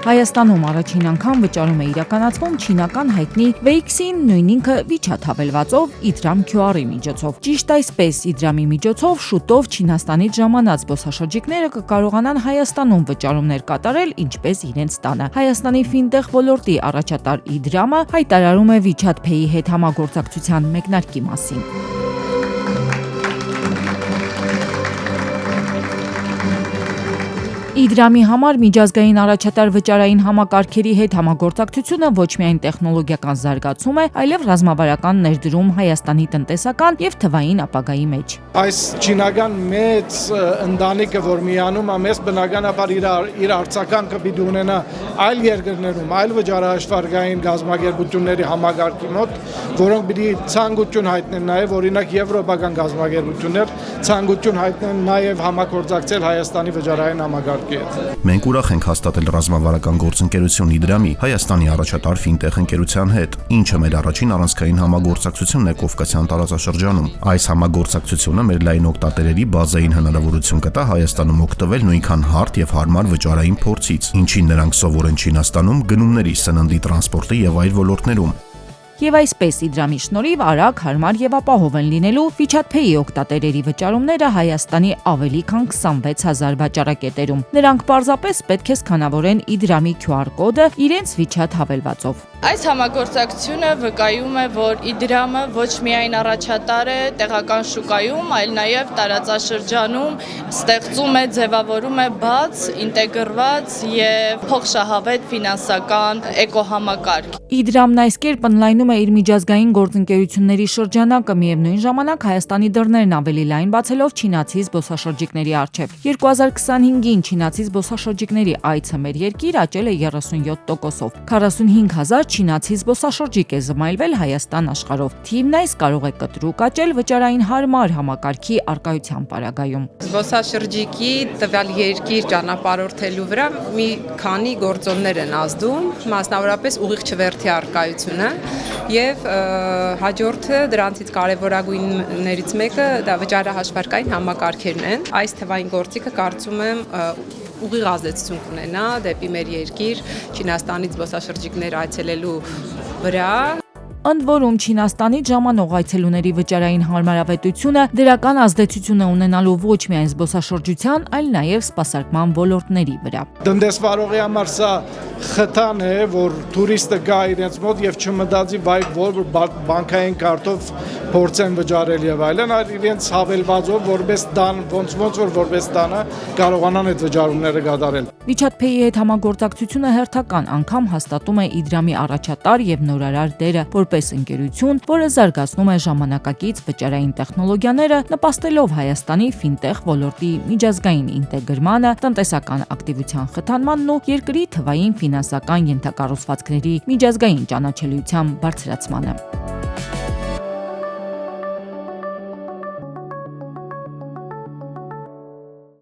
Հայաստանում առաջին անգամ վճարում է իրականացվում չինական հայտնի Weixin, նույն ինքը WeChat հավելվածով Idram QR-ի միջոցով։ Ճիշտ այսպես, Idram-ի միջոցով շուտով Չինաստանից ժամանած զբոսաշրջիկները կկարողանան Հայաստանում վճարումներ կատարել, ինչպես իրենց տանը։ Հայաստանի ֆինտեխ ոլորտի առաջատար Idram-ը հայտարարում է WeChat Pay-ի հետ համագործակցության մեկնարկի մասին։ Idram-ի համար միջազգային առաջատար վճարային համակարգերի հետ համագործակցությունը ոչ միայն տեխնոլոգիական զարգացում է, այլև ռազմավարական ներդրում Հայաստանի տնտեսական եւ թվային ապագայի մեջ։ Այս չինական մեծ ընտանիքը, որ միանում է, մեզ բնականաբար իր արձական կպիտի ունենա այլ երկրներում, այլ վճարահաշվարկային գազམ་ագերբությունների համակարգի մոտ, որոնք պիտի ցանկություն հայտնեն նաեւ օրինակ եվրոպական գազམ་ագերբություններ ցանկություն հայտնեն նաեւ համագործակցել Հայաստանի վճարային համակարգի։ Մենք ուրախ ենք հաստատել ռազմավարական գործընկերություն Idram-ի Հայաստանի առաջատար ֆինտեխ ընկերության հետ, ինչը մեր առաջին առանցքային համագործակցությունն է Կովկասյան տարածաշրջանում։ Այս համագործակցությունը մեր լայն օգտատերերի բազային հնարավորություն կտա Հայաստանում օգտվել նույնքան հարթ եւ հարմար վճարային փորձից, ինչին նրանք սովոր են Չինաստանում գնումների, սննդի, տրանսպորտի եւ այլ ոլորտներում։ Եվ այսպես Idram-ի շնորհիվ արագ, հարմար եւ ապահով են լինելու WeChat Pay-ի օգտատերերի վճարումները Հայաստանի ավելի քան 26000 վաճառակետերում։ Նրանք պարզապես պետք է սկանավորեն Idram-ի QR կոդը իրենց WeChat հավելվածով։ Այս համագործակցությունը վկայում է, որ Idram-ը ոչ միայն առաջատար է տեղական շուկայում, այլ նաև տարածաշրջանում ստեղծում է, ձևավորում է բաց, ինտեգրված եւ փոխշահավետ ֆինանսական էկոհամակարգ։ Idram-ն այս կերպ ընդլայնում է իր միջազգային գործընկերությունների շրջանակը, միևնույն ժամանակ Հայաստանի դռներն ավելի լայն բացելով չինացի զբոսաշրջիկների առջև։ 2025-ին չինացի զբոսաշրջիկների այցը մեր երկիր աճել է 37%-ով։ 45000 չինացի զբոսաշրջիկ է զմայլվել Հայաստան աշխարհով։ Թիվն այս կարող է կտրուկ աճել վճարային հարմար համակարգի արկայության պարագայում։ Զբոսաշրջիկի տվյալ երկիր ճանապարհորդելու վրա մի քանի գործոններ են ազդում, մասնավորապես ուղիղ չվերթի արկայությունը եւ հաջորդը դրանցից կարևորագույններից մեկը դա վճարահաշվարկային համակարգերն են։ Այս թվային գործիքը կարծում եմ ուղիղ ազդեցություն կունենա դեպի մեր երկիր Չինաստանից զբոսաշրջիկներ այցելելու վրա։ Ընդ որում Չինաստանից ժամանող այցելուների վճարային հարմարավետությունը դրական ազդեցություն է ունենալու ոչ միայն զբոսաշրջության, այլ նաև սպասարկման ոլորտների վրա։ Տնտեսվարողի համար սա խթան է, որ տուրիստը գա իրենց մոտ եւ չմտածի որ բանկային կարտով փորձեն վճարել եւ այլն, այլ իրենց հավելվածով որպես տան, ոնց որ որպես տանը կարողանան այդ վճարումները կատարել։ WeChat Pay-ի հետ համագործակցությունը հերթական անգամ հաստատում է Idram-ի առաջատար եւ նորարար դերը որպես ընկերություն, որը զարգացնում է ժամանակակից վճարային տեխնոլոգիաները, նպաստելով Հայաստանի ֆինտեխ ոլորտի միջազգային ինտեգրմանը, տնտեսական ակտիվության խթանմանն ու երկրի թվային ֆինանսական ենթակառուցվածքների միջազգային ճանաչելիության բարձրացմանը։